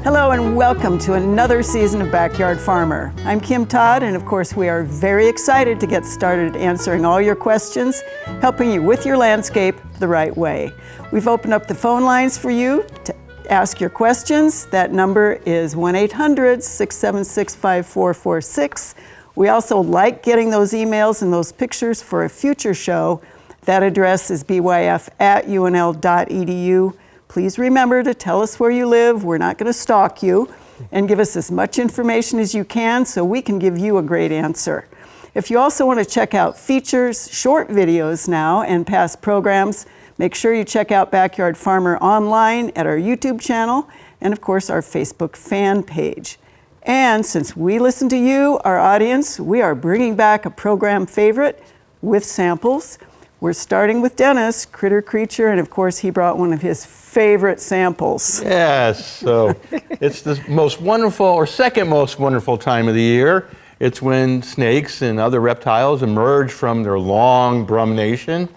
Hello and welcome to another season of Backyard Farmer. I'm Kim Todd, and of course we are very excited to get started answering all your questions, helping you with your landscape the right way. We've opened up the phone lines for you to ask your questions. That number is 1-800-676-5446. We also like getting those emails and those pictures for a future show. That address is byf@unl.edu. Please remember to tell us where you live. We're not going to stalk you, and give us as much information as you can so we can give you a great answer. If you also want to check out features, short videos now, and past programs, make sure you check out Backyard Farmer online at our YouTube channel and, of course, our Facebook fan page. And since we listen to you, our audience, we are bringing back a program favorite with samples. We're starting with Dennis, Critter Creature, and of course he brought one of his favorite samples. Yes, so it's the most wonderful, or second most wonderful time of the year. It's when snakes and other reptiles emerge from their long brumation,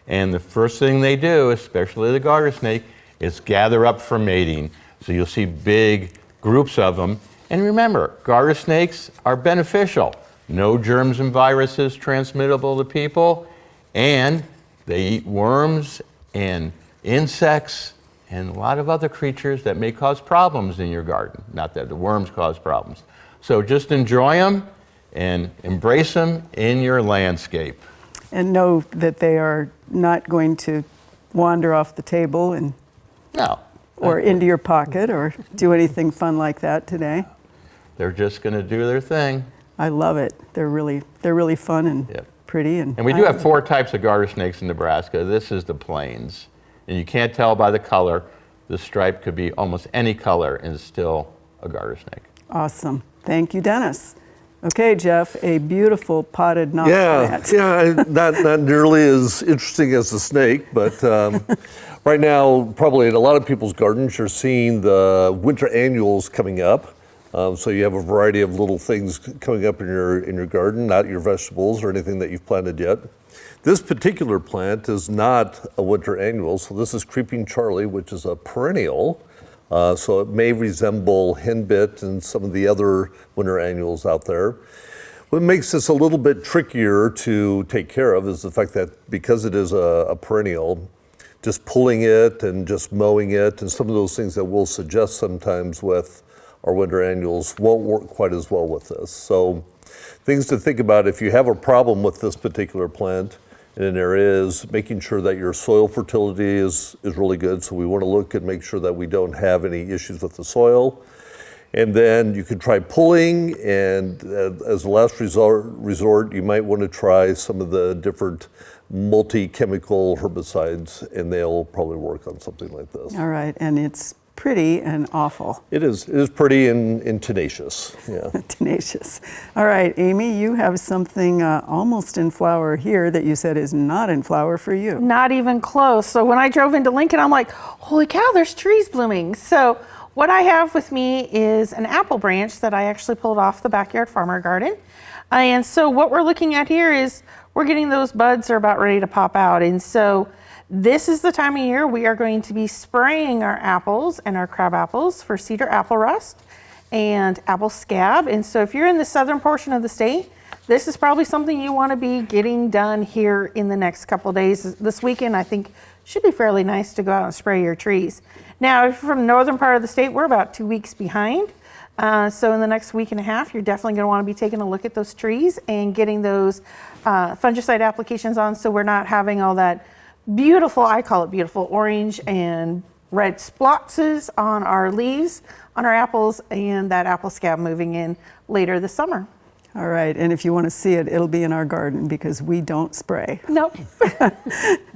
and the first thing they do, especially the garter snake, is gather up for mating. So you'll see big groups of them. And remember, garter snakes are beneficial. No germs and viruses transmittable to people. And they eat worms and insects and a lot of other creatures that may cause problems in your garden. Not that the worms cause problems. So just enjoy them and embrace them in your landscape. And know that they are not going to wander off the table and or into your pocket or do anything fun like that today. They're just going to do their thing. I love it. They're really fun and pretty. And we do have 4 types of garter snakes in Nebraska. This is the plains. And you can't tell by the color. The stripe could be almost any color and it's still a garter snake. Awesome. Thank you, Dennis. Okay, Jeff, a beautiful potted knot plant. Not nearly as interesting as the snake, but right now, probably in a lot of people's gardens, you're seeing the winter annuals coming up. So you have a variety of little things coming up in your garden, not your vegetables or anything that you've planted yet. This particular plant is not a winter annual, so this is Creeping Charlie, which is a perennial. So it may resemble henbit and some of the other winter annuals out there. What makes this a little bit trickier to take care of is the fact that because it is a perennial, just pulling it and just mowing it and some of those things that we'll suggest sometimes with our winter annuals won't work quite as well with this. So things to think about if you have a problem with this particular plant in an area is making sure that your soil fertility is really good. So we want to look and make sure that we don't have any issues with the soil. And then you could try pulling, and as a last resort, you might want to try some of the different multi-chemical herbicides, and they'll probably work on something like this. All right, and it's pretty and awful. It is pretty and tenacious, yeah. Tenacious. All right, Amy, you have something almost in flower here that you said is not in flower for you. Not even close. So when I drove into Lincoln, I'm like, holy cow, there's trees blooming. So what I have with me is an apple branch that I actually pulled off the Backyard Farmer garden. And so what we're looking at here is we're getting those buds are about ready to pop out. And so this is the time of year we are going to be spraying our apples and our crab apples for cedar apple rust and apple scab. And so if you're in the southern portion of the state, this is probably something you want to be getting done here in the next couple of days. This weekend, I think, should be fairly nice to go out and spray your trees. Now, if you're from the northern part of the state, we're about 2 weeks behind. So in the next week and a half, you're definitely going to want to be taking a look at those trees and getting those fungicide applications on so we're not having all that beautiful, I call it beautiful, orange and red splotches on our leaves, on our apples, and that apple scab moving in later this summer. All right, and if you want to see it, it'll be in our garden because we don't spray. Nope.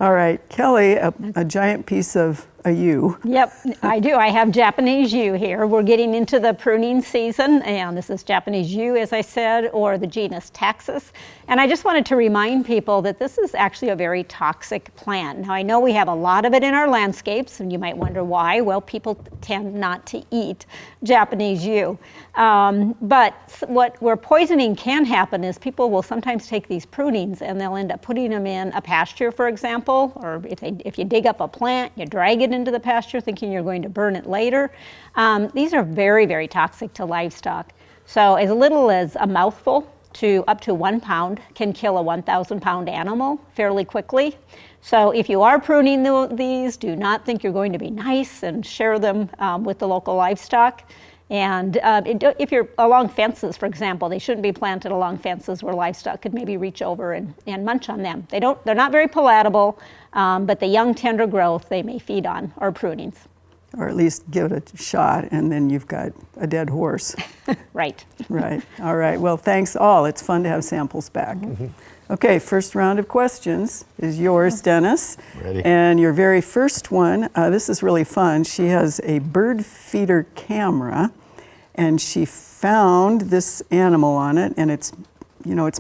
All right, Kelly, a giant piece of a yew. Yep, I do. I have Japanese yew here. We're getting into the pruning season, and this is Japanese yew, as I said, or the genus Taxus. And I just wanted to remind people that this is actually a very toxic plant. Now, I know we have a lot of it in our landscapes, and you might wonder why. Well, people tend not to eat Japanese yew. But where poisoning can happen is people will sometimes take these prunings and they'll end up putting them in a pasture, for example, or if you dig up a plant, you drag it into the pasture thinking you're going to burn it later. These are very, very toxic to livestock. So as little as a mouthful to up to 1 pound can kill a 1,000 pound animal fairly quickly. So if you are pruning these, do not think you're going to be nice and share them with the local livestock. And if you're along fences, for example, they shouldn't be planted along fences where livestock could maybe reach over and munch on them. They're not very palatable, but the young tender growth they may feed on are prunings. Or at least give it a shot, and then you've got a dead horse. Right. Right. All right. Well, thanks all. It's fun to have samples back. Okay, first round of questions is yours, Dennis. Ready. And your very first one, this is really fun. She has a bird feeder camera, and she found this animal on it, and it's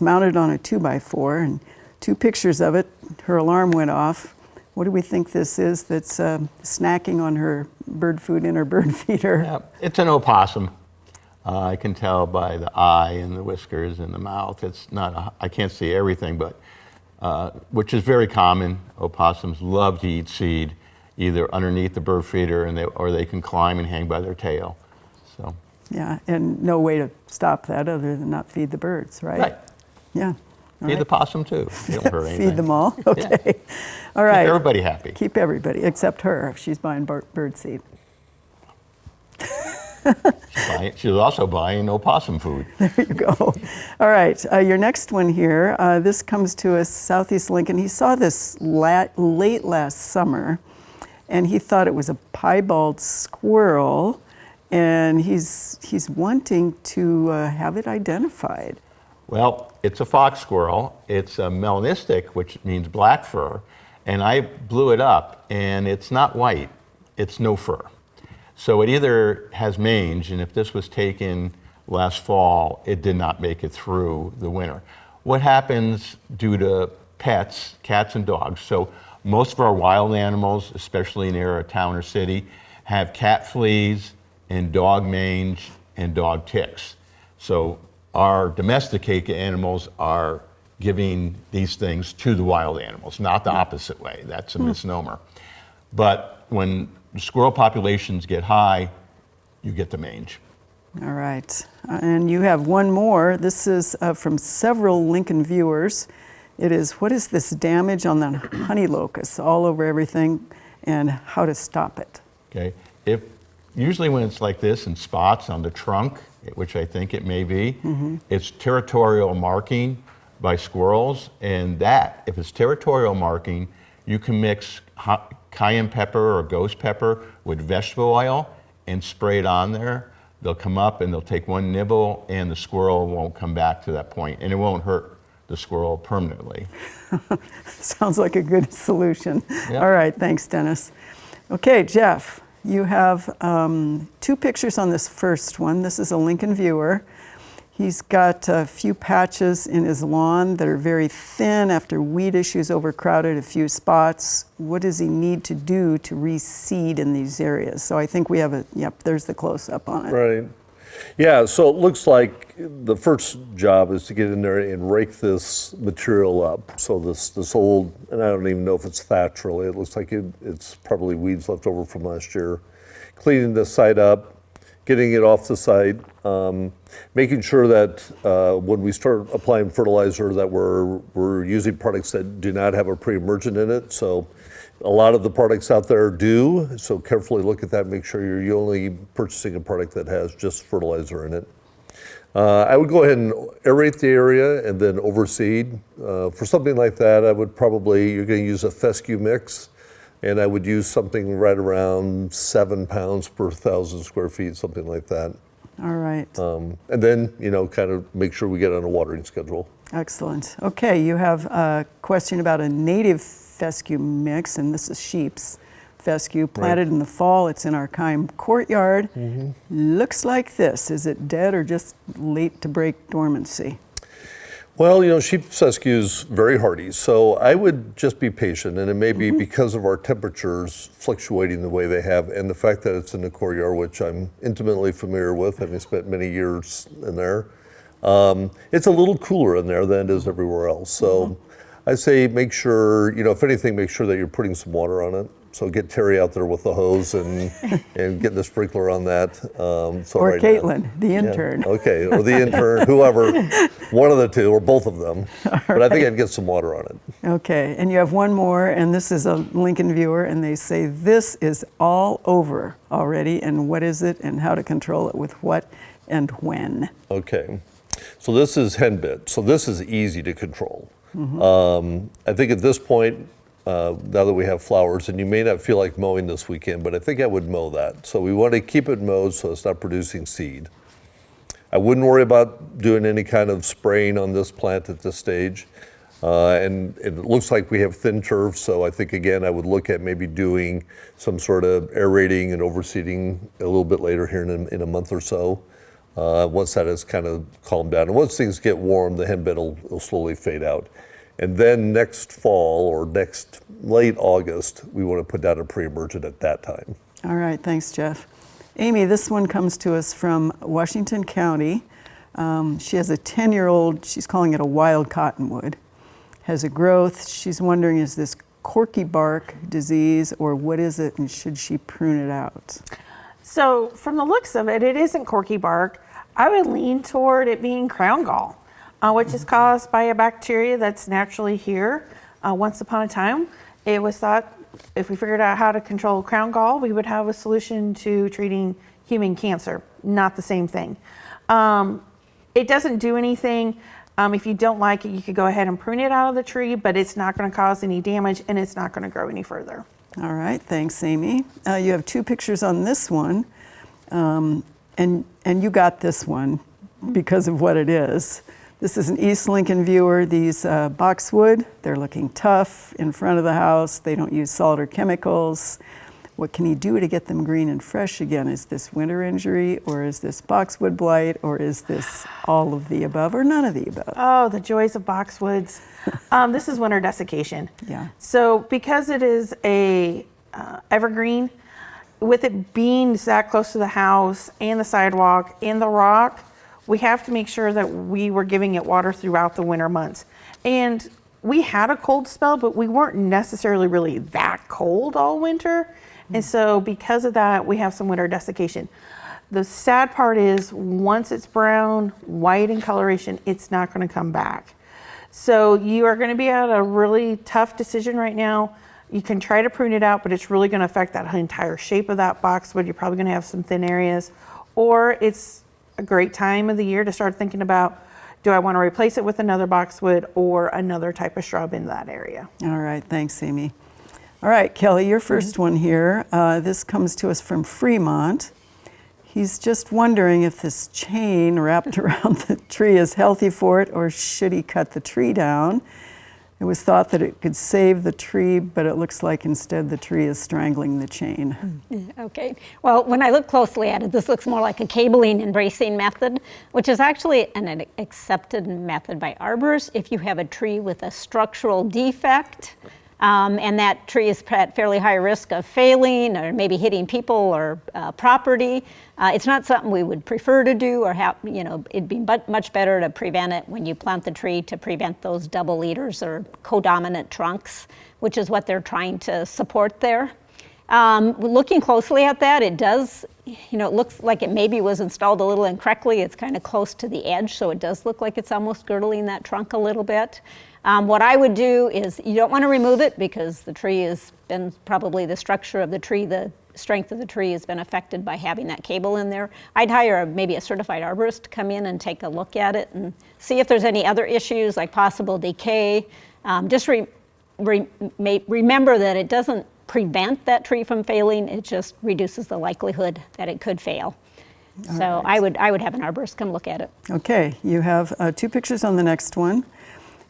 mounted on a 2x4, and 2 pictures of it. Her alarm went off. What do we think this is that's snacking on her bird food in her bird feeder? Yeah, it's an opossum. I can tell by the eye and the whiskers and the mouth. It's not, I can't see everything, but which is very common. Opossums love to eat seed, either underneath the bird feeder or they can climb and hang by their tail. So. Yeah, and no way to stop that other than not feed the birds, right? Right. Yeah. All Feed right. the possum too. They don't hurt anything. Feed them all. Okay. All right. Keep everybody happy. Keep everybody, except her, if she's buying bird seed. She's also buying opossum food. There you go. All right, your next one here. This comes to us, Southeast Lincoln. He saw this late last summer, and he thought it was a piebald squirrel, and he's wanting to have it identified. Well, it's a fox squirrel. It's a melanistic, which means black fur, and I blew it up, and it's not white. It's no fur. So it either has mange, and if this was taken last fall, it did not make it through the winter. What happens due to pets, cats and dogs? So most of our wild animals, especially near a town or city, have cat fleas and dog mange and dog ticks. So our domesticated animals are giving these things to the wild animals, not the opposite way. That's a misnomer. But when squirrel populations get high, you get the mange. All right, and you have one more. This is from several Lincoln viewers. It is, what is this damage on the honey locust all over everything, and how to stop it? Okay, usually when it's like this in spots on the trunk, which I think it may be, it's territorial marking by squirrels, and that, if it's territorial marking, you can mix cayenne pepper or ghost pepper with vegetable oil and spray it on there. They'll come up and they'll take one nibble, and the squirrel won't come back to that point, and it won't hurt the squirrel permanently. Sounds like a good solution. Yep. All right, thanks, Dennis. Okay, Jeff, you have 2 pictures on this first one. This is a Lincoln viewer. He's got a few patches in his lawn that are very thin after weed issues overcrowded a few spots. What does he need to do to reseed in these areas? So I think we have yep, there's the close-up on it. Right. Yeah, so it looks like the first job is to get in there and rake this material up. So this old, and I don't even know if it's thatch really, it looks like it's probably weeds left over from last year. Cleaning this site up, getting it off the site, making sure that when we start applying fertilizer that we're using products that do not have a pre-emergent in it. So a lot of the products out there do, so carefully look at that, make sure you're only purchasing a product that has just fertilizer in it. I would go ahead and aerate the area and then overseed. For something like that, I would probably, you're going to use a fescue mix, and I would use something right around 7 pounds per 1,000 square feet, something like that. All right. And then, kind of make sure we get on a watering schedule. Excellent. Okay, you have a question about a native fescue mix, and this is sheep's fescue, planted in the fall. It's in our Kime courtyard. Looks like this. Is it dead or just late to break dormancy? Well, sheep fescue is very hardy, so I would just be patient, and it may be because of our temperatures fluctuating the way they have, and the fact that it's in the courtyard, which I'm intimately familiar with, having spent many years in there. It's a little cooler in there than it is everywhere else, so I say make sure, if anything, make sure that you're putting some water on it, So get Terry out there with the hose and get the sprinkler on that. So Or right now- Caitlin, the intern. Yeah, okay, or the intern, whoever, one of the two, or both of them. But I think I'd get some water on it. Okay, and you have one more, and this is a Lincoln viewer, and they say this is all over already, and what is it, and how to control it with what and when. Okay, so this is henbit, so this is easy to control. I think at this point, now that we have flowers, and you may not feel like mowing this weekend, but I think I would mow that. So we want to keep it mowed so it's not producing seed. I wouldn't worry about doing any kind of spraying on this plant at this stage. And it looks like we have thin turf, so I think again I would look at maybe doing some sort of aerating and overseeding a little bit later here in a month or so. Once that has kind of calmed down. And once things get warm, the henbit will slowly fade out. And then next fall or next late August, we want to put down a pre-emergent at that time. All right, thanks, Jeff. Amy, this one comes to us from Washington County. She has a 10-year-old, she's calling it a wild cottonwood, has a growth. She's wondering, is this corky bark disease or what is it, and should she prune it out? So from the looks of it, it isn't corky bark. I would lean toward it being crown gall, which is caused by a bacteria that's naturally here. Once upon a time, it was thought if we figured out how to control crown gall, we would have a solution to treating human cancer. Not the same thing. It doesn't do anything. If you don't like it, you could go ahead and prune it out of the tree, but it's not going to cause any damage and it's not going to grow any further. All right, thanks, Amy. You have two pictures on this one, and you got this one because of what it is. This is an East Lincoln viewer. These boxwood, they're looking tough in front of the house. They don't use salt or chemicals. What can he do to get them green and fresh again? Is this winter injury, or is this boxwood blight, or is this all of the above, or none of the above? Oh, the joys of boxwoods. This is winter desiccation. Yeah. So because it is a evergreen, with it being that close to the house and the sidewalk and the rock, we have to make sure that we were giving it water throughout the winter months. And we had a cold spell, but we weren't necessarily really that cold all winter. And so because of that, we have some winter desiccation. The sad part is once it's brown, white in coloration, it's not going to come back. So you are going to be at a really tough decision right now. You can try to prune it out, but it's really going to affect that entire shape of that boxwood. You're probably going to have some thin areas. Or it's a great time of the year to start thinking about, do I want to replace it with another boxwood or another type of shrub in that area? All right, thanks, Amy. All right, Kelly, your first one here. This comes to us from Fremont. He's just wondering if this chain wrapped around the tree is healthy for it, or should he cut the tree down? It was thought that it could save the tree, but it looks like instead the tree is strangling the chain. Okay, well, when I look closely at it, this looks more like a cabling and bracing method, which is actually an accepted method by arborists if you have a tree with a structural defect. And that tree is at fairly high risk of failing or maybe hitting people or property. It's not something we would prefer to do, or have, it'd be much better to prevent it when you plant the tree, to prevent those double leaders or codominant trunks, which is what they're trying to support there. Looking closely at that, it does, it looks like it maybe was installed a little incorrectly. It's kind of close to the edge, so it does look like it's almost girdling that trunk a little bit. What I would do is, you don't want to remove it because the tree has been, probably the structure of the tree, the strength of the tree has been affected by having that cable in there. I'd hire maybe a certified arborist to come in and take a look at it and see if there's any other issues like possible decay. Just remember that it doesn't prevent that tree from failing, it just reduces the likelihood that it could fail. So I would have an arborist come look at it. Okay, you have two pictures on the next one.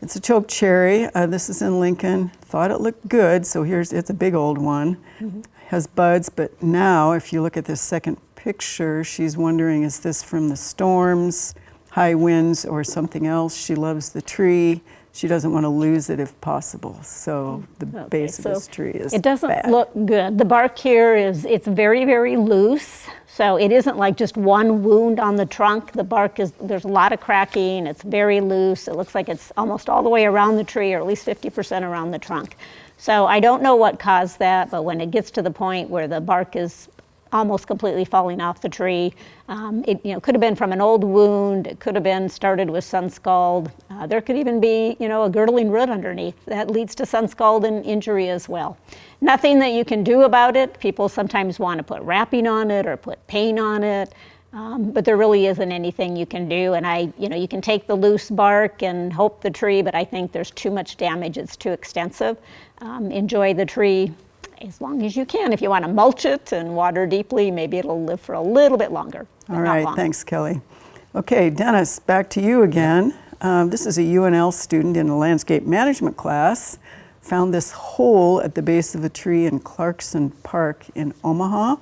It's a choke cherry. This is in Lincoln. Thought it looked good, so it's a big old one. Mm-hmm. Has buds, but now if you look at this second picture, she's wondering, is this from the storms, high winds, or something else? She loves the tree. She doesn't want to lose it if possible. So the base of this tree is It doesn't bad. look good. The bark here it's very, very loose. So it isn't like just one wound on the trunk. The bark there's a lot of cracking. It's very loose. It looks like it's almost all the way around the tree, or at least 50% around the trunk. So I don't know what caused that, but when it gets to the point where the bark is almost completely falling off the tree, it could have been from an old wound. It could have been started with sun scald. There could even be a girdling root underneath that leads to sun scald and injury as well. Nothing that you can do about it. People sometimes want to put wrapping on it or put paint on it. But there really isn't anything you can do. And you can take the loose bark and hope the tree, but I think there's too much damage. It's too extensive. Enjoy the tree as long as you can. If you want to mulch it and water deeply, maybe it'll live for a little bit longer. All right, thanks, Kelly. Okay, Dennis, back to you again. This is a UNL student in a landscape management class. Found this hole at the base of a tree in Clarkson Park in Omaha.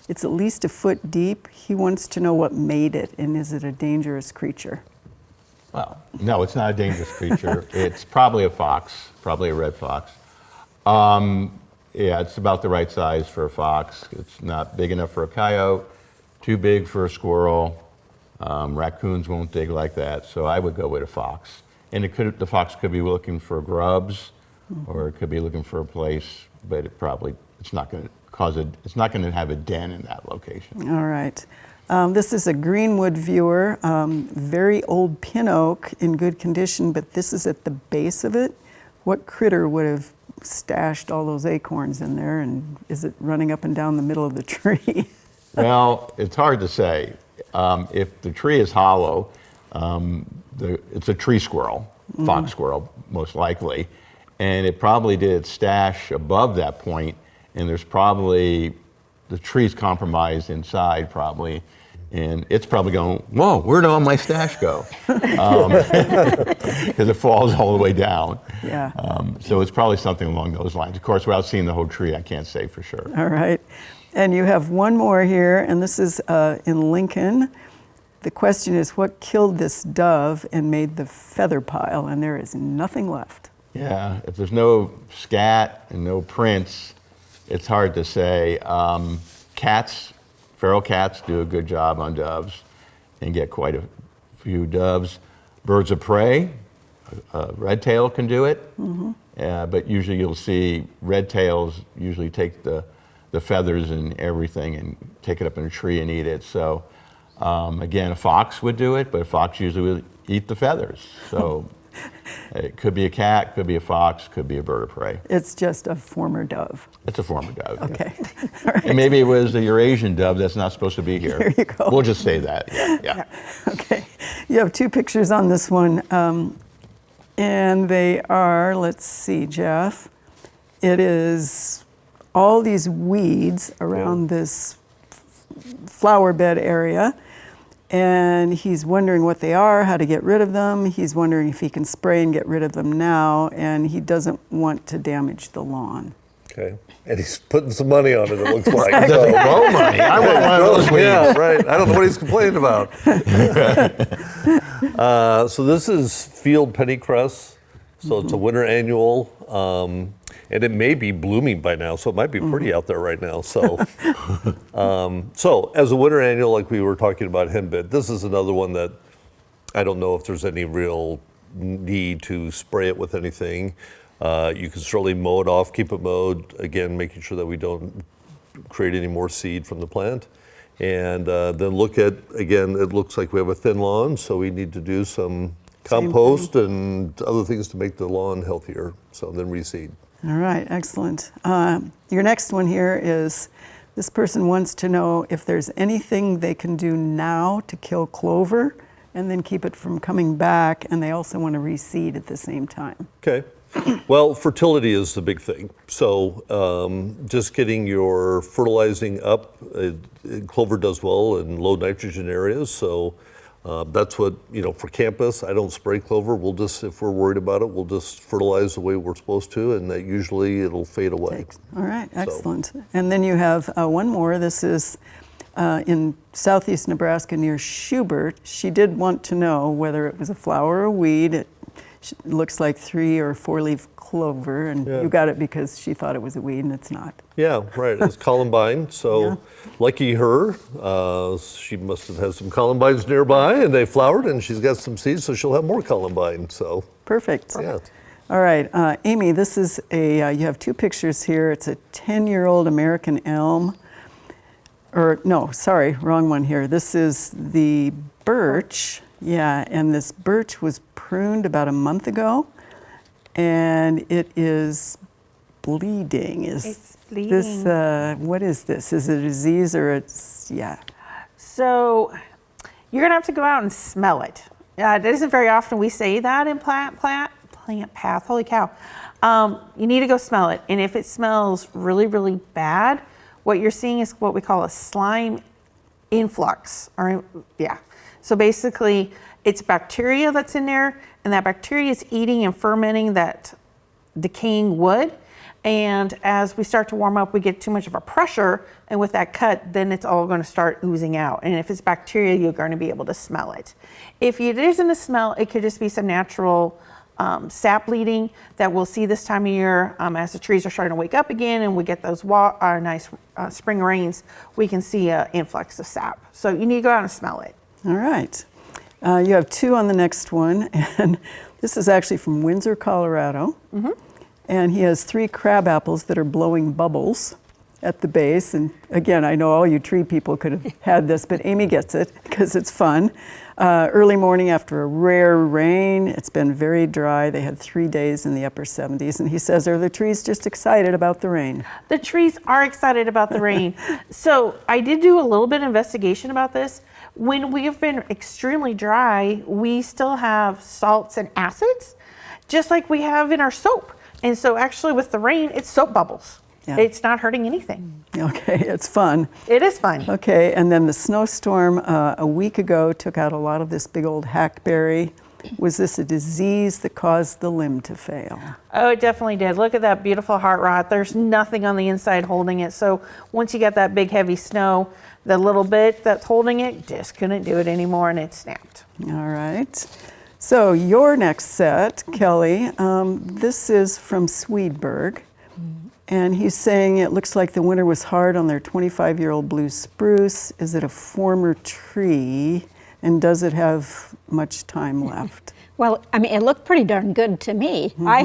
It's at least a foot deep. He wants to know what made it, and is it a dangerous creature? Well, no, it's not a dangerous creature. It's probably a fox, probably a red fox. Yeah, it's about the right size for a fox. It's not big enough for a coyote, too big for a squirrel. Raccoons won't dig like that, so I would go with a fox. And the fox could be looking for grubs, or it could be looking for a place, but it's not going to have a den in that location. All right. This is a Greenwood viewer, very old pin oak in good condition, but this is at the base of it. What critter would have stashed all those acorns in there, and is it running up and down the middle of the tree? Well, it's hard to say. If the tree is hollow, it's a tree squirrel, fox squirrel most likely, and it probably did its stash above that point, and there's probably, the tree's compromised inside probably, and it's probably going, whoa, where'd all my stash go? Because it falls all the way down. Yeah. So it's probably something along those lines. Of course, without seeing the whole tree, I can't say for sure. All right. And you have one more here, and this is in Lincoln. The question is, what killed this dove and made the feather pile? And there is nothing left. Yeah, if there's no scat and no prints, it's hard to say. Feral cats do a good job on doves and get quite a few doves. Birds of prey, red tail can do it, but usually you'll see red tails usually take the feathers and everything and take it up in a tree and eat it. So again, a fox would do it, but a fox usually will eat the feathers. So it could be a cat, could be a fox, could be a bird of prey. It's just a former dove. It's a former dove. Okay. All right. And maybe it was the Eurasian dove that's not supposed to be here. There you go. We'll just say that. Yeah. Okay. You have two pictures on this one, and they are, let's see, Jeff. It is all these weeds around this flower bed area, and he's wondering what they are, how to get rid of them. He's wondering if he can spray and get rid of them now, and he doesn't want to damage the lawn. Okay. And he's putting some money on it, it looks like. It doesn't grow money. I want one of those weeds. Yeah, right. I don't know what he's complaining about. So this is field pennycress. So it's a winter annual. And it may be blooming by now, so it might be pretty out there right now. So, so as a winter annual, like we were talking about henbit, this is another one that I don't know if there's any real need to spray it with anything. You can certainly mow it off, keep it mowed, again, making sure that we don't create any more seed from the plant. And then look at, again, it looks like we have a thin lawn, so we need to do some compost and other things to make the lawn healthier, so then reseed. All right, excellent. Your next one here is, this person wants to know if there's anything they can do now to kill clover and then keep it from coming back, and they also want to reseed at the same time. Okay. Well, fertility is the big thing. So just getting your fertilizing up, clover does well in low nitrogen areas. So that's what, for campus, I don't spray clover. We'll just, if we're worried about it, we'll just fertilize the way we're supposed to, and that usually it'll fade away. All right, excellent. And then you have one more. This is in southeast Nebraska near Schubert. She did want to know whether it was a flower or a weed. It looks like 3 or 4 leaf clover, and you got it because she thought it was a weed, and it's not. Yeah, right. It's columbine. So lucky her, she must have had some columbines nearby, and they flowered, and she's got some seeds, so she'll have more columbine. So Perfect. yeah. All right, Amy, this is you have two pictures here. It's a 10-year-old American elm. Or no, sorry, wrong one here. This is the birch. Yeah, and this birch was pruned about a month ago, and it is bleeding. It's bleeding. This, what is this? Is it a disease or it's, yeah. So you're gonna have to go out and smell it. It isn't very often we say that in plant path, holy cow. You need to go smell it. And if it smells really, really bad, what you're seeing is what we call a slime influx. So basically it's bacteria that's in there, and that bacteria is eating and fermenting that decaying wood. And as we start to warm up, we get too much of a pressure, and with that cut, then it's all going to start oozing out. And if it's bacteria, you're going to be able to smell it. If it isn't a smell, it could just be some natural sap bleeding that we'll see this time of year as the trees are starting to wake up again and we get those nice spring rains, we can see an influx of sap. So you need to go out and smell it. All right. You have two on the next one, and this is actually from Windsor, Colorado. Mm-hmm. And he has 3 crab apples that are blowing bubbles at the base. And again, I know all you tree people could have had this, but Amy gets it because it's fun. Early morning after a rare rain. It's been very dry. They had 3 days in the upper 70s. And he says, are the trees just excited about the rain? The trees are excited about the rain. So I did do a little bit of investigation about this. When we have been extremely dry, we still have salts and acids, just like we have in our soap. And so actually with the rain, it's soap bubbles. Yeah. It's not hurting anything. Okay, it's fun. It is fun. Okay, and then the snowstorm a week ago took out a lot of this big old hackberry. Was this a disease that caused the limb to fail? Oh, it definitely did. Look at that beautiful heart rot. There's nothing on the inside holding it. So once you get that big heavy snow, the little bit that's holding it just couldn't do it anymore, and it snapped. All right. So your next set, Kelly, this is from Swedberg, and he's saying it looks like the winter was hard on their 25-year-old blue spruce. Is it a former tree, and does it have much time left? Well, I mean, it looked pretty darn good to me. Mm-hmm. I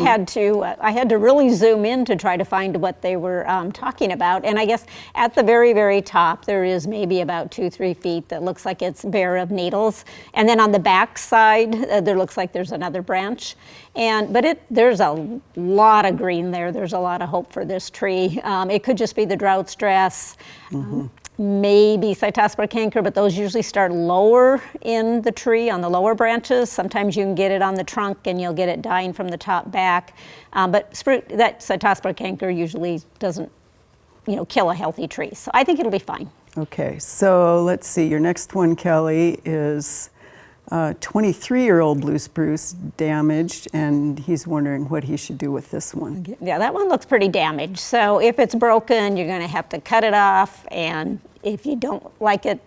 had to really zoom in to try to find what they were talking about. And I guess at the very, very top, there is maybe about 2-3 feet that looks like it's bare of needles. And then on the back side, there looks like there's another branch. But there's a lot of green there. There's a lot of hope for this tree. It could just be the drought stress. Mm-hmm. Maybe cytospora canker, but those usually start lower in the tree on the lower branches. Sometimes you can get it on the trunk and you'll get it dying from the top back. But that cytospora canker usually doesn't, kill a healthy tree. So I think it'll be fine. Okay, so let's see. Your next one, Kelly, is 23-year-old blue spruce damaged, and he's wondering what he should do with this one. Yeah, that one looks pretty damaged. So if it's broken, you're going to have to cut it off, and if you don't like it,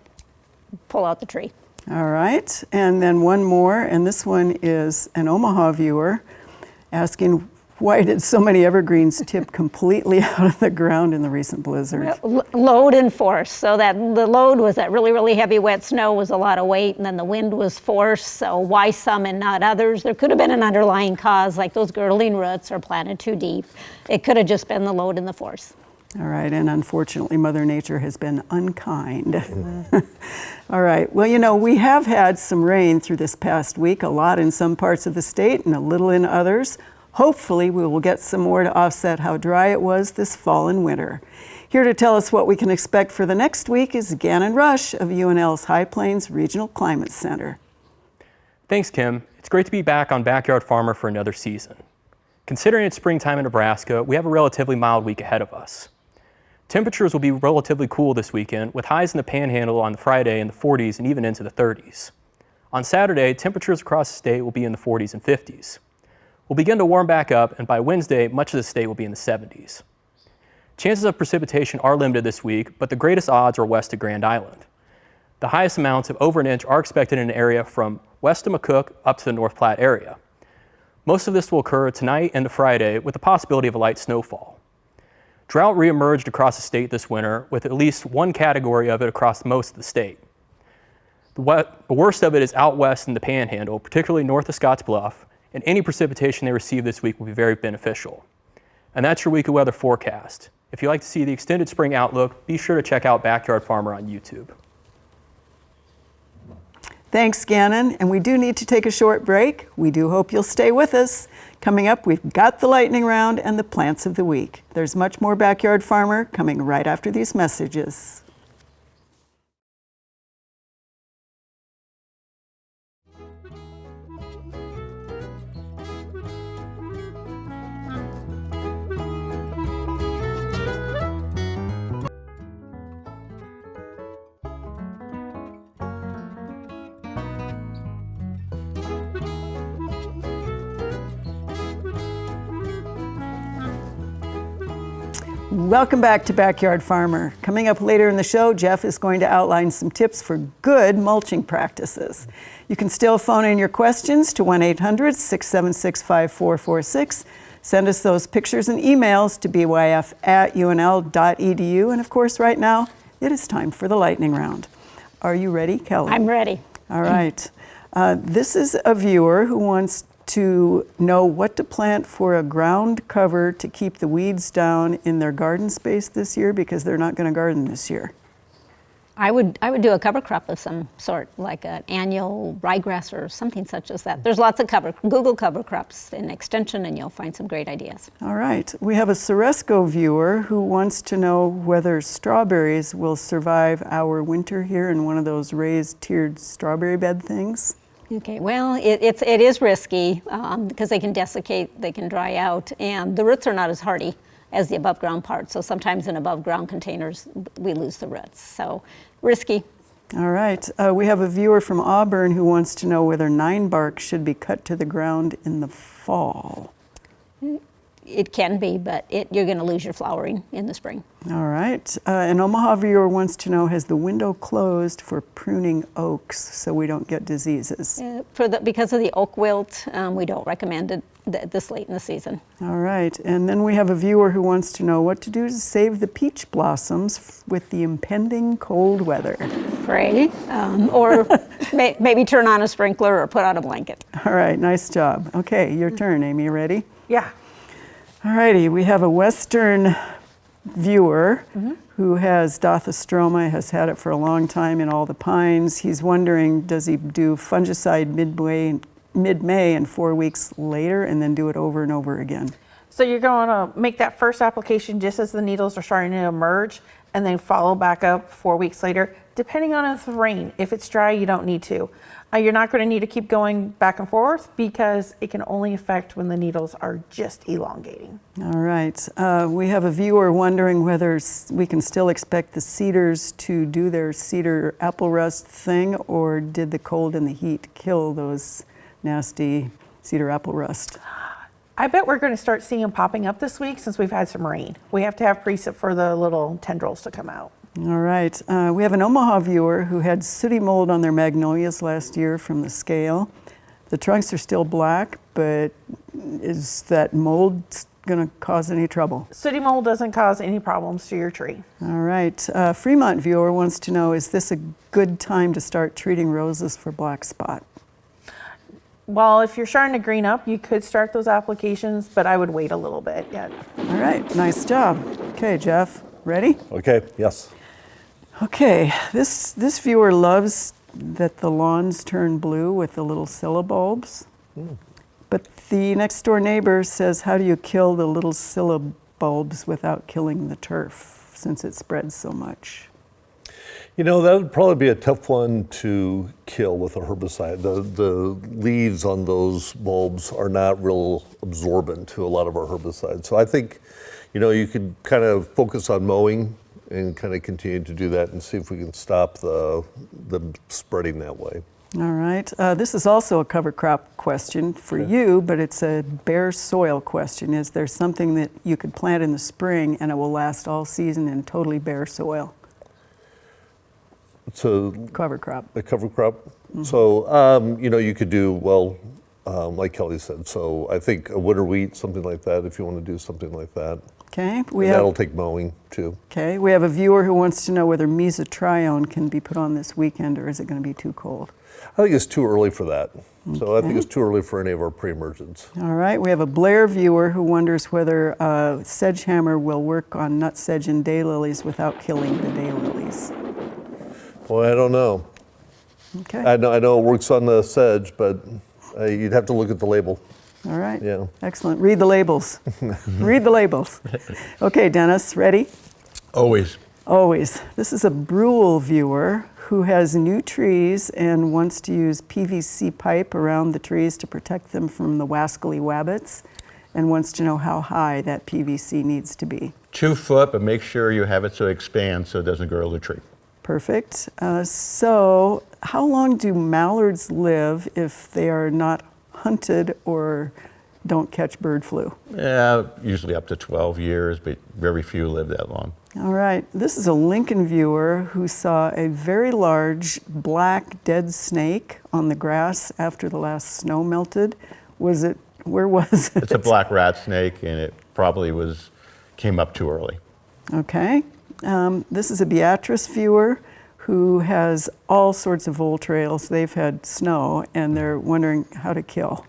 pull out the tree. All right, and then one more, and this one is an Omaha viewer asking, why did so many evergreens tip completely out of the ground in the recent blizzard? Load and force. So that the load was that really, really heavy wet snow was a lot of weight, and then the wind was force. So why some and not others? There could have been an underlying cause, like those girdling roots are planted too deep. It could have just been the load and the force. All right, and unfortunately, Mother Nature has been unkind. All right, well, we have had some rain through this past week, a lot in some parts of the state and a little in others. Hopefully, we will get some more to offset how dry it was this fall and winter. Here to tell us what we can expect for the next week is Gannon Rush of UNL's High Plains Regional Climate Center. Thanks, Kim. It's great to be back on Backyard Farmer for another season. Considering it's springtime in Nebraska, we have a relatively mild week ahead of us. Temperatures will be relatively cool this weekend, with highs in the Panhandle on Friday in the 40s and even into the 30s. On Saturday, temperatures across the state will be in the 40s and 50s. We'll begin to warm back up, and by Wednesday, much of the state will be in the 70s. Chances of precipitation are limited this week, but the greatest odds are west of Grand Island. The highest amounts of over an inch are expected in an area from west of McCook up to the North Platte area. Most of this will occur tonight and Friday, with the possibility of a light snowfall. Drought reemerged across the state this winter, with at least one category of it across most of the state. The worst of it is out west in the Panhandle, particularly north of Scotts Bluff, and any precipitation they receive this week will be very beneficial. And that's your weekly weather forecast. If you'd like to see the extended spring outlook, be sure to check out Backyard Farmer on YouTube. Thanks, Gannon. And we do need to take a short break. We do hope you'll stay with us. Coming up, we've got the lightning round and the plants of the week. There's much more Backyard Farmer coming right after these messages. Welcome back to Backyard Farmer. Coming up later in the show, Jeff is going to outline some tips for good mulching practices. You can still phone in your questions to 1-800-676-5446. Send us those pictures and emails to byf@unl.edu. And of course, right now, it is time for the lightning round. Are you ready, Kelly? I'm ready. All right. This is a viewer who wants to know what to plant for a ground cover to keep the weeds down in their garden space this year because they're not going to garden this year. I would do a cover crop of some sort, like an annual ryegrass or something such as that. There's lots of Google cover crops in extension, and you'll find some great ideas. All right. We have a Ceresco viewer who wants to know whether strawberries will survive our winter here in one of those raised tiered strawberry bed things. Okay, well, it is risky because they can desiccate, they can dry out, and the roots are not as hardy as the above ground part. So sometimes in above ground containers, we lose the roots. So risky. All right. We have a viewer from Auburn who wants to know whether 9-bark should be cut to the ground in the fall. It can be, but you're going to lose your flowering in the spring. All right. An Omaha viewer wants to know, has the window closed for pruning oaks so we don't get diseases? Because of the oak wilt, we don't recommend it this late in the season. All right. And then we have a viewer who wants to know what to do to save the peach blossoms with the impending cold weather. Pray, or maybe turn on a sprinkler or put on a blanket. All right. Nice job. Okay. Your turn, Amy. You ready? Yeah. All righty, we have a Western viewer who has Dothostroma, has had it for a long time in all the pines. He's wondering, does he do fungicide mid-May and 4 weeks later and then do it over and over again? So you're going to make that first application just as the needles are starting to emerge and then follow back up 4 weeks later, depending on if it's rain. If it's dry, you don't need to. You're not going to need to keep going back and forth because it can only affect when the needles are just elongating. All right. We have a viewer wondering whether we can still expect the cedars to do their cedar apple rust thing, or did the cold and the heat kill those nasty cedar apple rust? I bet we're going to start seeing them popping up this week since we've had some rain. We have to have precip for the little tendrils to come out. All right. We have an Omaha viewer who had sooty mold on their magnolias last year from the scale. The trunks are still black, but is that mold going to cause any trouble? Sooty mold doesn't cause any problems to your tree. All right. Fremont viewer wants to know, is this a good time to start treating roses for black spot? Well, if you're starting to green up, you could start those applications, but I would wait a little bit yet. All right. Nice job. Okay, Jeff. Ready? Okay, yes. Okay, this viewer loves that the lawns turn blue with the little scilla bulbs. But the next door neighbor says, how do you kill the little scilla bulbs without killing the turf since it spreads so much? You know, that would probably be a tough one to kill with a herbicide. The leaves on those bulbs are not real absorbent to a lot of our herbicides. So I think, you know, you could kind of focus on mowing and kind of continue to do that and see if we can stop the spreading that way. All right. This is also a cover crop question for you, but it's a bare soil question. Is there something that you could plant in the spring and it will last all season in totally bare soil? It's a cover crop. A cover crop. Mm-hmm. So, you know, you could do, well, like Kelly said, so I think a winter wheat, something like that, if you want to do something like that. Okay, That'll take mowing too. okay, we have a viewer who wants to know whether mesotrione can be put on this weekend, or is it going to be too cold? I think it's too early for that. So I think it's too early for any of our pre-emergents. All right, we have a Blair viewer who wonders whether sedge hammer will work on nut sedge and daylilies without killing the daylilies. Well, I don't know. Okay. I know it works on the sedge, but you'd have to look at the label. All right. Yeah. Excellent. Read the labels. Read the labels. Okay, Dennis, ready? Always. Always. This is a Brule viewer who has new trees and wants to use PVC pipe around the trees to protect them from the wascally wabbits, and wants to know how high that PVC needs to be. 2 foot, but make sure you have it so it expands so it doesn't grow the tree. Perfect. So how long do mallards live if they are not hunted or don't catch bird flu? Usually up to 12 years, but very few live that long. All right, this is a Lincoln viewer who saw a very large black dead snake on the grass after the last snow melted. Where was it? It's a black rat snake, and it probably came up too early. Okay. This is a Beatrice viewer who has all sorts of vole trails. They've had snow, and they're wondering how to kill.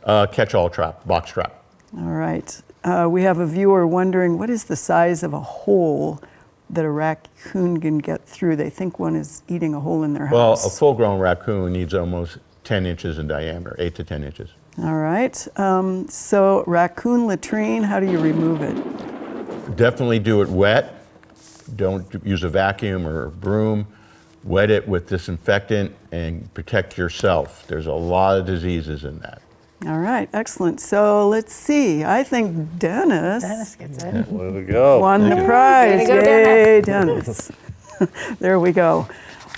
Catch-all trap, box trap. All right. We have a viewer wondering what is the size of a hole that a raccoon can get through. They think one is eating a hole in their Well, a house. full-grown raccoon needs almost 10 inches in diameter, 8 to 10 inches. All right. So raccoon latrine, how do you remove it? Definitely do it wet. Don't use a vacuum or a broom. Wet it with disinfectant and protect yourself. There's a lot of diseases in that. All right, excellent. So let's see. I think Dennis Gets it. Way to go. won the prize. Way to go, Yay, Dennis. There we go.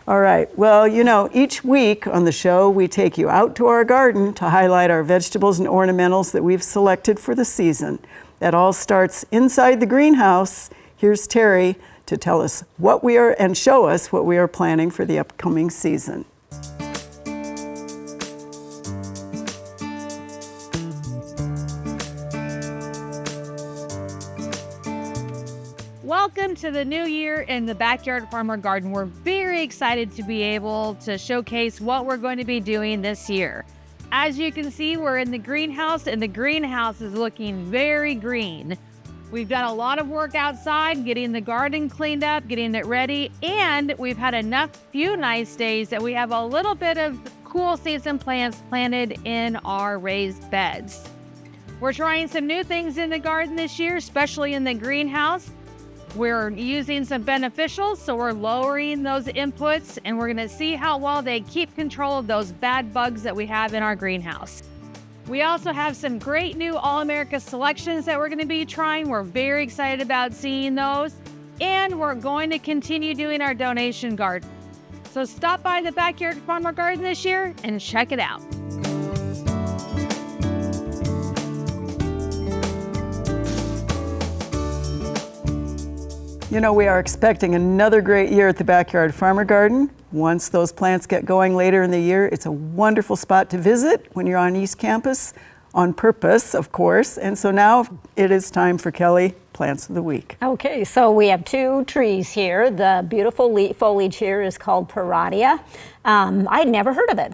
All right. Well, you know, each week on the show, we take you out to our garden to highlight our vegetables and ornamentals that we've selected for the season. That all starts inside the greenhouse. Here's Terry to tell us what we are and show us what we are planning for the upcoming season. Welcome to the new year in the Backyard Farmer Garden. We're very excited to be able to showcase what we're going to be doing this year. As you can see, we're in the greenhouse, and the greenhouse is looking very green. We've done a lot of work outside, getting the garden cleaned up, getting it ready, and we've had few nice days that we have a little bit of cool season plants planted in our raised beds. We're trying some new things in the garden this year, especially in the greenhouse. We're using some beneficials, so we're lowering those inputs, and we're gonna see how well they keep control of those bad bugs that we have in our greenhouse. We also have some great new All-America selections that we're gonna be trying. We're very excited about seeing those, and we're going to continue doing our donation garden. So stop by the Backyard Farmer Garden this year and check it out. You know, we are expecting another great year at the Backyard Farmer Garden. Once those plants get going later in the year, it's a wonderful spot to visit when you're on East Campus, on purpose, of course. And so now it is time for Kelly, Plants of the Week. Okay, so we have 2 trees here. The beautiful leaf foliage here is called Perennial. I had never heard of it.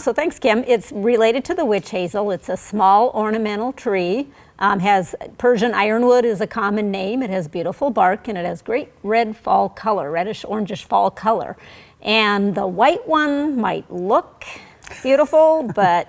So thanks, Kim. It's related to the witch hazel. It's a small ornamental tree. Has Persian ironwood is a common name. It has beautiful bark, and it has great red fall color, reddish orangish fall color. And the white one might look beautiful, but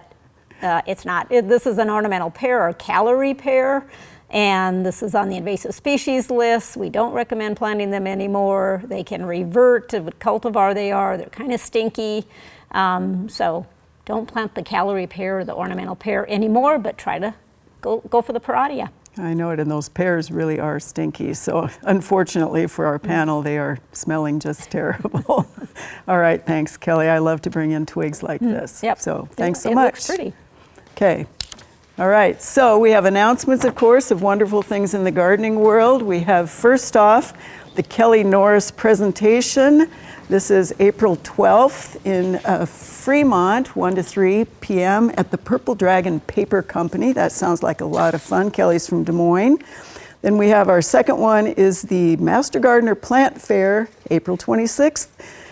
it's not. This is an ornamental pear or calorie pear, and this is on the invasive species list. We don't recommend planting them anymore. They can revert to what cultivar they are. They're kind of stinky. So don't plant the calorie pear or the ornamental pear anymore, but try to go for the Perennial. I know it, and those pears really are stinky. So unfortunately for our panel, they are smelling just terrible. All right, thanks, Kelly. I love to bring in twigs like this. Yep. So thanks so it much. Looks pretty. Okay. All right, so we have announcements, of course, of wonderful things in the gardening world. We have, first off, the Kelly Norris presentation. This is April 12th in Fremont, 1 to 3 p.m. at the Purple Dragon Paper Company. That sounds like a lot of fun. Kelly's from Des Moines. Then we have our second one is the Master Gardener Plant Fair, April 26th.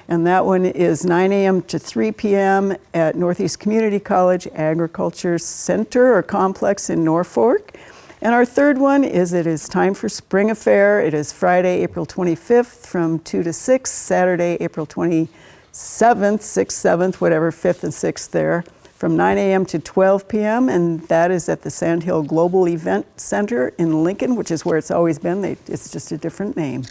And that one is 9 a.m. to 3 p.m. at Northeast Community College Agriculture Center or Complex in Norfolk. And our third one is it is time for Spring Affair. It is Friday, April 25th from 2 to 6, Saturday, April 27th, 6th, 7th, whatever, 5th and 6th there, from 9 a.m. to 12 p.m. And that is at the Sandhill Global Event Center in Lincoln, which is where it's always been. It's just a different name.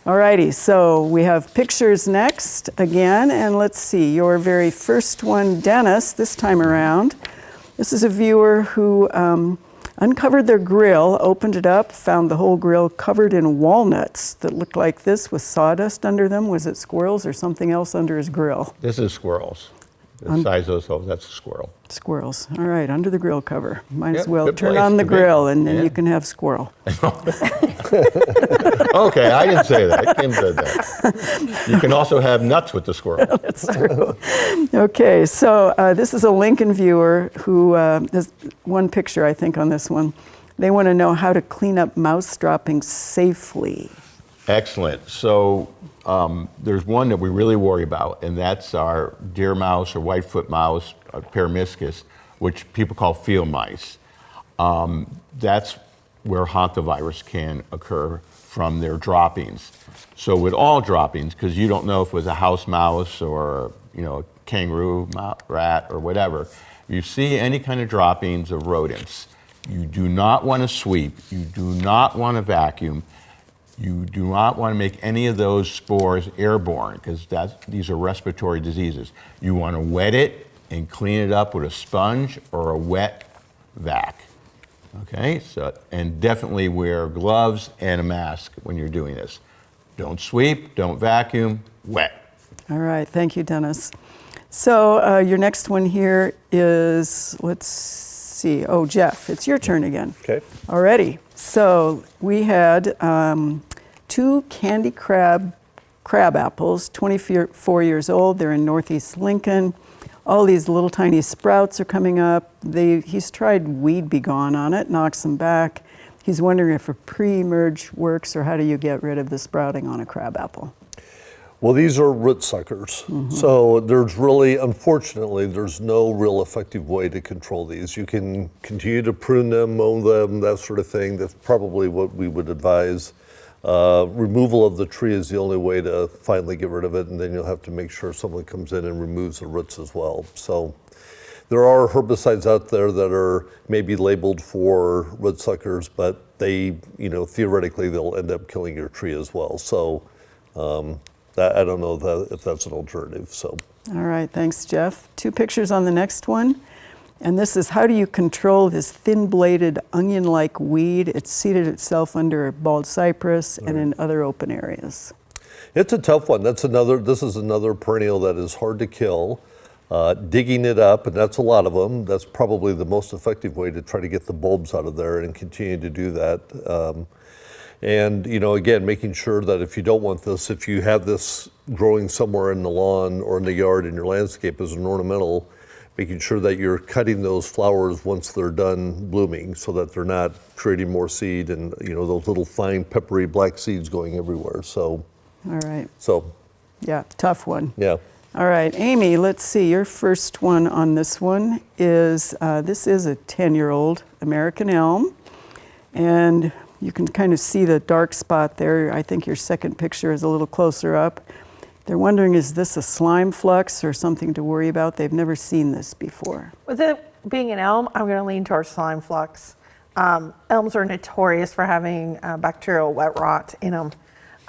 Alrighty, so we have pictures next again, and let's see, your very first one, Dennis, this time around. This is a viewer who uncovered their grill, opened it up, found the whole grill covered in walnuts that looked like this with sawdust under them. Was it squirrels or something else under his grill? This is squirrels. The size of those holes, that's a squirrel. Squirrels. All right, under the grill cover. Might as Yep, well good turn place on the to be. grill and then Yeah. you can have squirrel. Okay, I didn't say that. Kim said that. You can also have nuts with the squirrel. That's true. Okay, so this is a Lincoln viewer who, there's one picture I think on this one. They want to know how to clean up mouse droppings safely. Excellent. So there's one that we really worry about, and that's our deer mouse or whitefoot mouse, Perennial, which people call field mice. That's where hantavirus can occur from their droppings. So with all droppings, because you don't know if it was a house mouse or a kangaroo rat or whatever, if you see any kind of droppings of rodents, you do not want to sweep, you do not want to vacuum, you do not want to make any of those spores airborne, because these are respiratory diseases. You want to wet it and clean it up with a sponge or a wet vac. Okay, and definitely wear gloves and a mask when you're doing this. Don't sweep, don't vacuum, wet. All right, thank you, Dennis. So your next one here is, let's see, Jeff, it's your turn again. Okay. Alrighty, so we had 2 candy crab apples, 24 years old. They're in Northeast Lincoln. All these little tiny sprouts are coming up. He's tried Weed Be Gone on it, knocks them back. He's wondering if a pre-emerge works, or how do you get rid of the sprouting on a crab apple? Well, these are root suckers. So unfortunately, there's no real effective way to control these. You can continue to prune them, mow them, that sort of thing. That's probably what we would advise. Removal of the tree is the only way to finally get rid of it, and then you'll have to make sure someone comes in and removes the roots as well. So there are herbicides out there that are maybe labeled for root suckers, but they, theoretically they'll end up killing your tree as well. So I don't know if that's an alternative. So. All right, thanks, Jeff. 2 pictures on the next one. And this is, how do you control this thin-bladed onion-like weed? It's seeded itself under bald cypress and in other open areas. It's a tough one. This is another perennial that is hard to kill. Digging it up, and that's a lot of them, that's probably the most effective way to try to get the bulbs out of there and continue to do that. And again, making sure that if you don't want this, if you have this growing somewhere in the lawn or in the yard in your landscape as an ornamental, making sure that you're cutting those flowers once they're done blooming so that they're not creating more seed and those little fine peppery black seeds going everywhere. So, All right. So, Yeah, tough one. yeah. All right, Amy, let's see. Your first one on this one is, this is a 10-year-old American elm. And you can kind of see the dark spot there. I think your second picture is a little closer up. They're wondering, is this a slime flux or something to worry about? They've never seen this before. With it being an elm, I'm going to lean towards slime flux. Elms are notorious for having bacterial wet rot in them.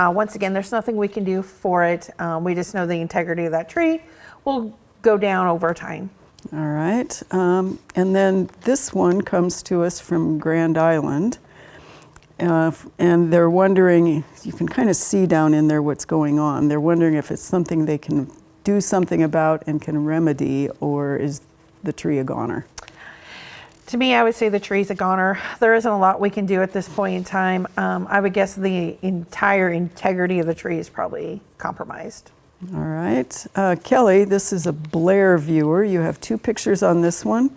Once again, there's nothing we can do for it. We just know the integrity of that tree will go down over time. All right, and then this one comes to us from Grand Island. And they're wondering, you can kind of see down in there what's going on. They're wondering if it's something they can do something about and can remedy, or is the tree a goner? To me, I would say the tree's a goner. There isn't a lot we can do at this point in time. I would guess the entire integrity of the tree is probably compromised. All right. Kelly, this is a Blair viewer. You have 2 pictures on this one.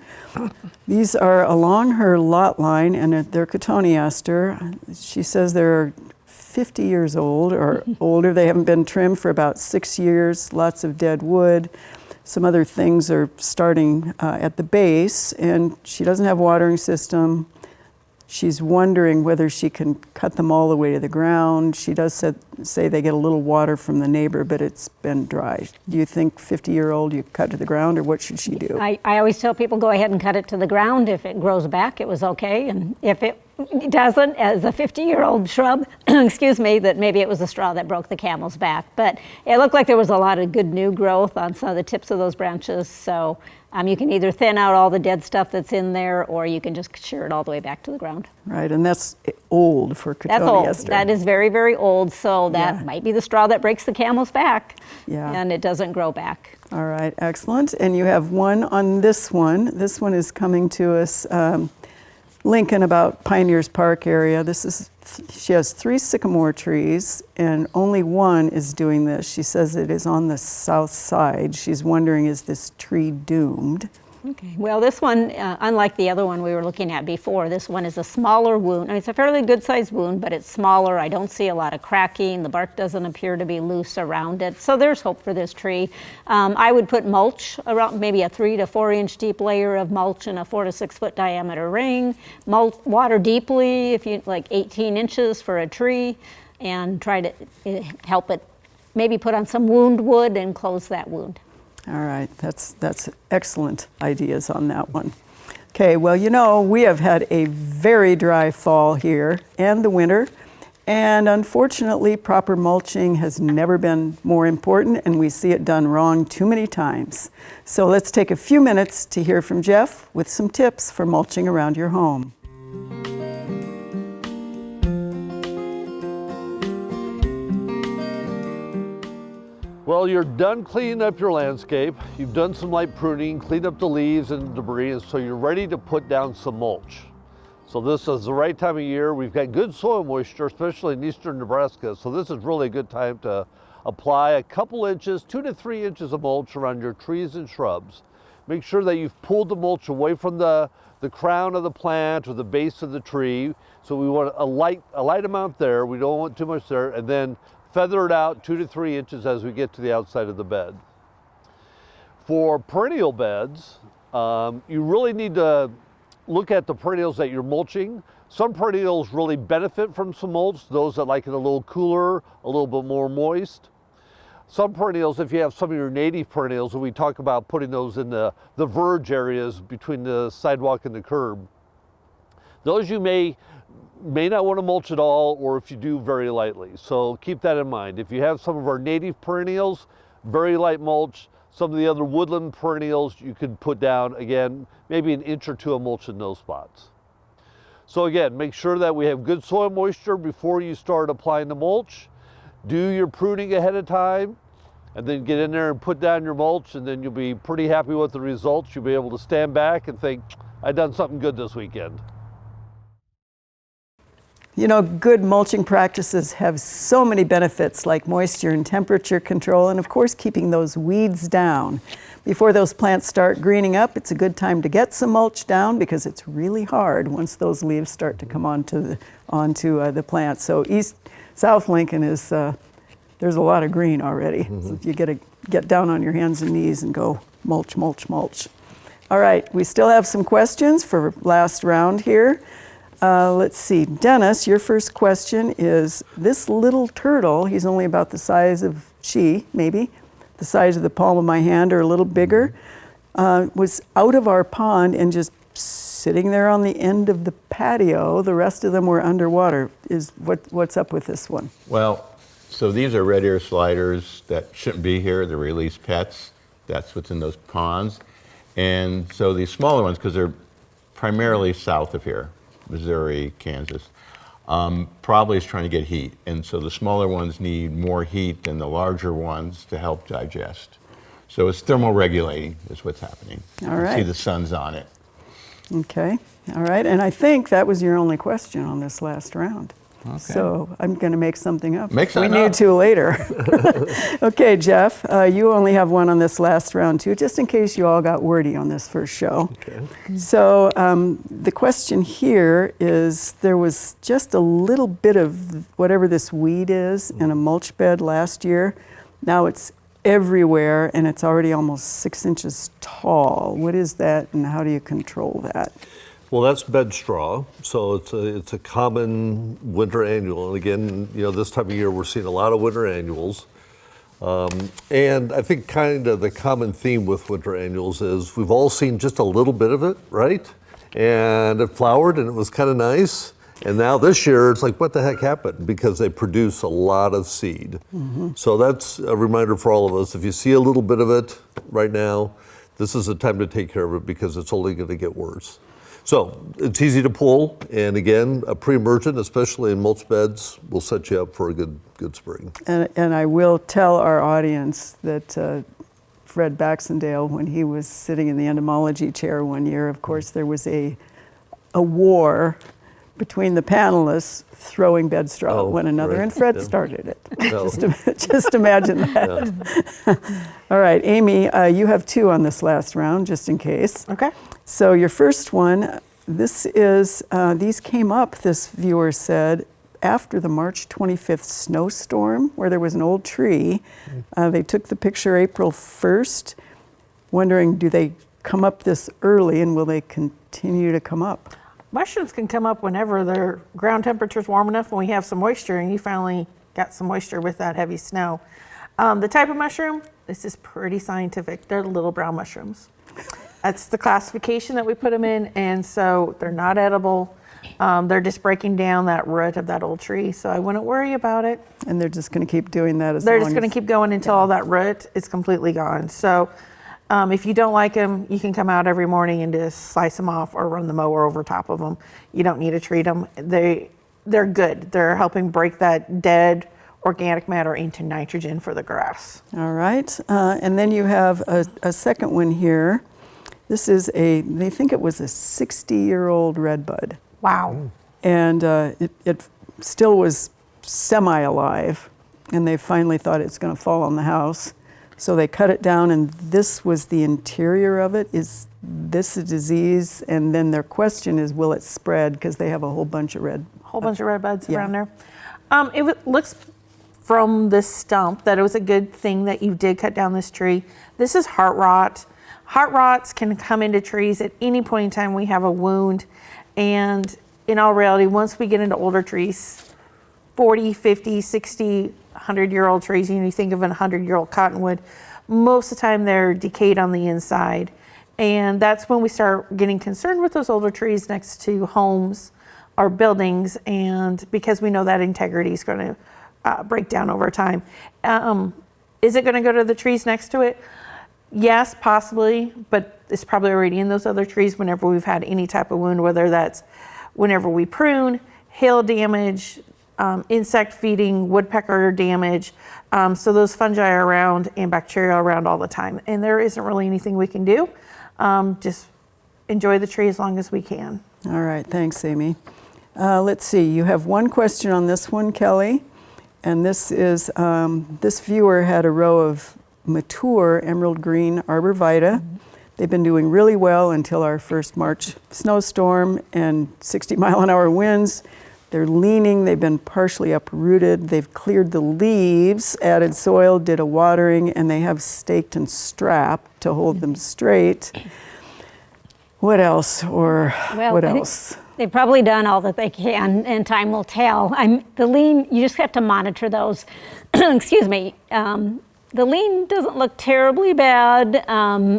These are along her lot line, and they're cotoneaster. She says they're 50 years old or older. They haven't been trimmed for about 6 years, lots of dead wood. Some other things are starting at the base, and she doesn't have a watering system. She's wondering whether she can cut them all the way to the ground. She does say they get a little water from the neighbor, but it's been dry. Do you think 50-year-old you cut to the ground, or what should she do? I always tell people go ahead and cut it to the ground. If it grows back, it was okay. And if it doesn't, as a 50-year-old shrub, excuse me, that maybe it was the straw that broke the camel's back. But it looked like there was a lot of good new growth on some of the tips of those branches. So you can either thin out all the dead stuff that's in there, or you can just shear it all the way back to the ground. Right, and that's old for cotoneaster. That's old. That is very, very old. So that might be the straw that breaks the camel's back, and it doesn't grow back. All right, excellent. And you have one on this one. This one is coming to us, Lincoln, about Pioneers Park area. She has 3 sycamore trees, and only one is doing this. She says it is on the south side. She's wondering, is this tree doomed? Okay. Well, this one, unlike the other one we were looking at before, this one is a smaller wound. I mean, it's a fairly good-sized wound, but it's smaller. I don't see a lot of cracking. The bark doesn't appear to be loose around it. So there's hope for this tree. I would put mulch around, maybe a 3 to 4 inch deep layer of mulch in a 4 to 6 foot diameter ring. Water deeply, if you like 18 inches for a tree, and try to help it. Maybe put on some wound wood and close that wound. All right, that's excellent ideas on that one. Okay, well, you know, we have had a very dry fall here and the winter, and unfortunately, proper mulching has never been more important, and we see it done wrong too many times. So let's take a few minutes to hear from Jeff with some tips for mulching around your home. Well, you're done cleaning up your landscape. You've done some light pruning, cleaned up the leaves and debris, and so you're ready to put down some mulch. So this is the right time of year. We've got good soil moisture, especially in eastern Nebraska, so this is really a good time to apply a couple inches, 2 to 3 inches of mulch around your trees and shrubs. Make sure that you've pulled the mulch away from the crown of the plant or the base of the tree. So we want a light amount there. We don't want too much there, and then feather it out 2 to 3 inches as we get to the outside of the bed. For perennial beds, you really need to look at the perennials that you're mulching. Some perennials really benefit from some mulch, those that like it a little cooler, a little bit more moist. Some perennials, if you have some of your native perennials, and we talk about putting those in the verge areas between the sidewalk and the curb, those you may not want to mulch at all, or if you do, very lightly. So keep that in mind. If you have some of our native perennials, very light mulch. Some of the other woodland perennials you could put down, again, maybe an inch or 2 of mulch in those spots. So again, make sure that we have good soil moisture before you start applying the mulch. Do your pruning ahead of time, and then get in there and put down your mulch, and then you'll be pretty happy with the results. You'll be able to stand back and think, I've done something good this weekend. You know, good mulching practices have so many benefits, like moisture and temperature control, and of course keeping those weeds down. Before those plants start greening up, it's a good time to get some mulch down, because it's really hard once those leaves start to come onto the plant. So South Lincoln is, there's a lot of green already. So if you get down on your hands and knees and go mulch, mulch, mulch. All right, we still have some questions for last round here. Let's see, Dennis, your first question is, this little turtle, he's only about the size of maybe, the size of the palm of my hand or a little bigger, was out of our pond and just sitting there on the end of the patio. The rest of them were underwater. What's up with this one? Well, so these are red ear sliders that shouldn't be here. They're released pets. That's what's in those ponds. And so these smaller ones, because they're primarily south of here, Missouri, Kansas, probably is trying to get heat. And so the smaller ones need more heat than the larger ones to help digest. So it's thermoregulating is what's happening. All right. You see the sun's on it. Okay, all right, and I think that was your only question on this last round. So I'm going to make something up. Make We something need up. to later. Okay, Jeff, you only have one on this last round too, just in case you all got wordy on this first show. So the question here is, there was just a little bit of whatever this weed is in a mulch bed last year. Now it's everywhere, and it's already almost 6 inches tall. What is that, and how do you control that? Well, that's bed straw, so it's a common winter annual. And again, this time of year we're seeing a lot of winter annuals. And I think kind of the common theme with winter annuals is we've all seen just a little bit of it, right? And it flowered and it was kind of nice. And now this year, it's like, what the heck happened? Because they produce a lot of seed. So that's a reminder for all of us. If you see a little bit of it right now, this is the time to take care of it because it's only going to get worse. So it's easy to pull. And again, a pre-emergent, especially in mulch beds, will set you up for a good spring. And I will tell our audience that Fred Baxendale, when he was sitting in the entomology chair one year, of course, there was a war between the panelists throwing bed straw at one another, right. and Fred started it. Just imagine that. All right, Amy, you have 2 on this last round, just in case. Okay. So your first one, this is, these came up, this viewer said, after the March 25th snowstorm, where there was an old tree. They took the picture April 1st, wondering, do they come up this early, and will they continue to come up? Mushrooms can come up whenever their ground temperature's warm enough, when we have some moisture, and you finally got some moisture with that heavy snow. The type of mushroom, this is pretty scientific. They're little brown mushrooms. That's the classification that we put them in, and so they're not edible. They're just breaking down that root of that old tree, so I wouldn't worry about it. And they're just going to keep doing that as long They're as... just going to keep going until all that root is completely gone. So if you don't like them, you can come out every morning and just slice them off or run the mower over top of them. You don't need to treat them. They're good. They're helping break that dead organic matter into nitrogen for the grass. All right, and then you have a second one here. This is they think it was a 60-year-old redbud. Wow. And it still was semi-alive, and they finally thought it's going to fall on the house. So they cut it down, and this was the interior of it. Is this a disease? And then their question is, will it spread? Because they have a whole bunch of red buds yeah. around there. It looks from this stump that it was a good thing that you did cut down this tree. This is heart rot. Heart rots can come into trees at any point in time we have a wound. And in all reality, once we get into older trees, 40, 50, 60, 100-year-old trees, you think of a 100-year-old cottonwood, most of the time they're decayed on the inside. And that's when we start getting concerned with those older trees next to homes or buildings, and because we know that integrity is going to break down over time. Is it going to go to the trees next to it? Yes, possibly, but it's probably already in those other trees whenever we've had any type of wound, whether that's whenever we prune, hail damage, insect feeding, woodpecker damage. So those fungi are around and bacteria are around all the time. And there isn't really anything we can do. Just enjoy the tree as long as we can. All right, thanks, Amy. Let's see, you have one question on this one, Kelly. And this is, this viewer had a row of mature emerald green arborvitae. They've been doing really well until our first March snowstorm and 60-mile-an-hour winds. They're leaning, they've been partially uprooted, they've cleared the leaves, added soil, did a watering, and they have staked and strapped to hold them straight. What else, or Well, what I think else? they've probably done all that they can, and time will tell. The lean, you just have to monitor those. Excuse me. The lean doesn't look terribly bad.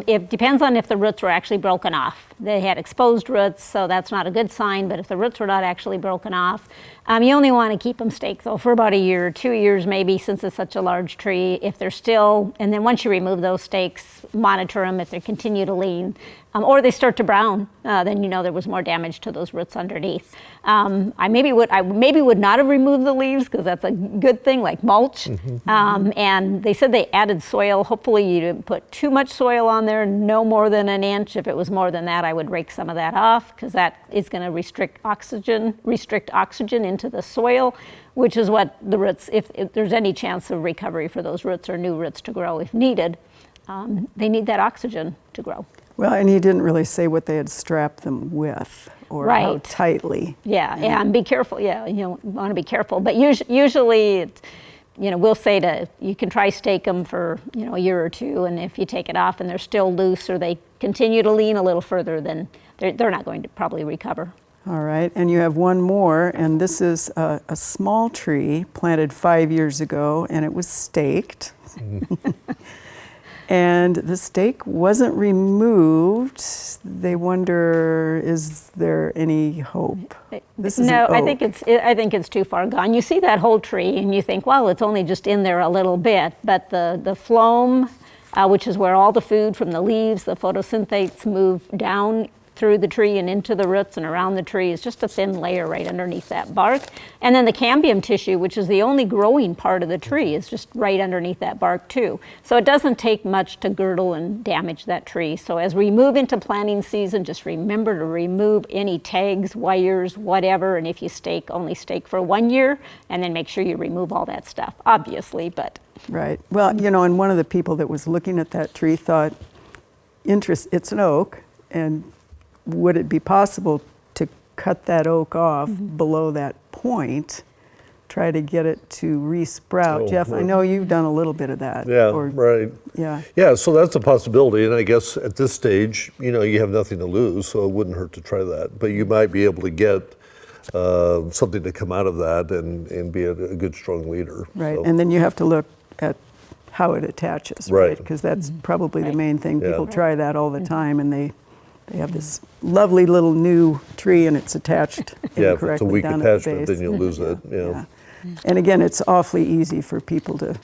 It depends on if the roots were actually broken off. They had exposed roots, so that's not a good sign, but if the roots were not actually broken off, you only want to keep them staked though for about a year, 2 years maybe, since it's such a large tree. If they're still, and then once you remove those stakes, monitor them. If they continue to lean, or they start to brown, then you know there was more damage to those roots underneath. I maybe would not have removed the leaves because that's a good thing, like mulch. And they said they added soil. Hopefully you didn't put too much soil on there, no more than an inch. If it was more than that, I would rake some of that off because that is going to restrict oxygen into the soil, which is what the roots, if there's any chance of recovery for those roots or new roots to grow if needed, they need that oxygen to grow. Well, and he didn't really say what they had strapped them with or how Right. tightly. Yeah, and be careful. Yeah, you want to be careful. But usually, we'll say you can try stake them for, a year or two, and if you take it off and they're still loose or they continue to lean a little further, then they're not going to probably recover. All right, and you have one more, and this is a small tree planted 5 years ago, and it was staked. And the stake wasn't removed. They wonder, is there any hope? This is No, an oak. I think it's too far gone. You see that whole tree, and you think, well, it's only just in there a little bit, but the phloem, which is where all the food from the leaves, the photosynthates move down through the tree and into the roots and around the tree, is just a thin layer right underneath that bark. And then the cambium tissue, which is the only growing part of the tree, is just right underneath that bark too. So it doesn't take much to girdle and damage that tree. So as we move into planting season, just remember to remove any tags, wires, whatever. And if you stake, only stake for 1 year, and then make sure you remove all that stuff, obviously, but. Right. Well, and one of the people that was looking at that tree thought, it's an oak, and would it be possible to cut that oak off below that point, try to get it to resprout? Oh, Jeff, I right. know you've done a little bit of that. Yeah, right. Yeah. Yeah, so that's a possibility, and I guess at this stage, you have nothing to lose, so it wouldn't hurt to try that. But you might be able to get something to come out of that and be a good, strong leader. Right, So, and then you have to look at how it attaches, Right. Because that's probably the Right. main thing. Yeah. People try that all the time, and they have this lovely little new tree, and it's attached yeah, if incorrectly it's a weak down at the attachment, base. then you'll lose it. Yeah. And again, it's awfully easy for people to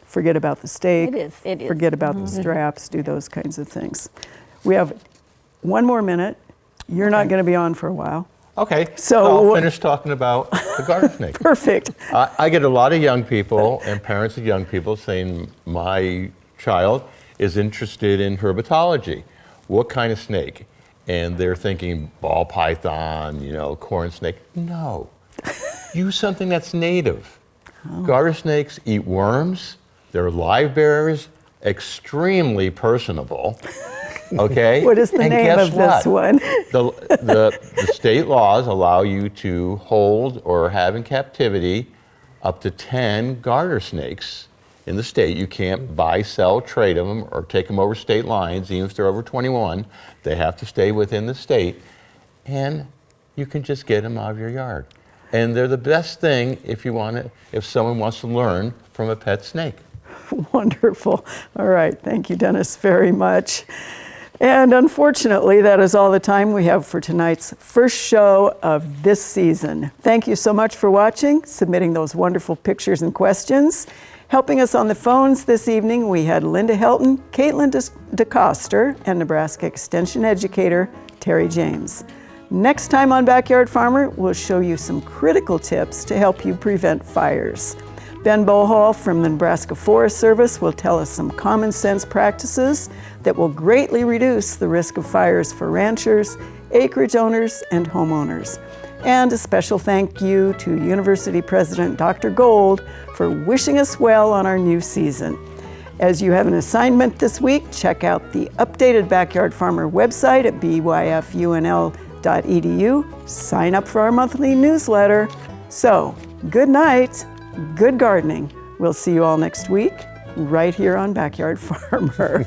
forget about the stake, It is. forget about the straps, do those kinds of things. We have 1 more minute. You're not going to be on for a while. Okay, So I'll what- finish talking about the garter snake. Perfect. I get a lot of young people and parents of young people saying, my child is interested in herpetology. What kind of snake? And they're thinking ball python, corn snake. No, use something that's native. Garter snakes eat worms. They're live bearers, extremely personable. Okay? What is the And name guess of this what? one? The state laws allow you to hold or have in captivity up to 10 garter snakes in the state. You can't buy, sell, trade them, or take them over state lines, even if they're over 21. They have to stay within the state. And you can just get them out of your yard. And they're the best thing if someone wants to learn from a pet snake. Wonderful. All right. Thank you, Dennis, very much. And unfortunately, that is all the time we have for tonight's first show of this season. Thank you so much for watching, submitting those wonderful pictures and questions. Helping us on the phones this evening, we had Linda Helton, Caitlin DeCoster, and Nebraska Extension Educator Terry James. Next time on Backyard Farmer, we'll show you some critical tips to help you prevent fires. Ben Bohall from the Nebraska Forest Service will tell us some common sense practices that will greatly reduce the risk of fires for ranchers, acreage owners, and homeowners. And a special thank you to University President Dr. Gold for wishing us well on our new season. As you have an assignment this week, check out the updated Backyard Farmer website at byfunl.edu. Sign up for our monthly newsletter. So, good night, good gardening. We'll see you all next week, right here on Backyard Farmer.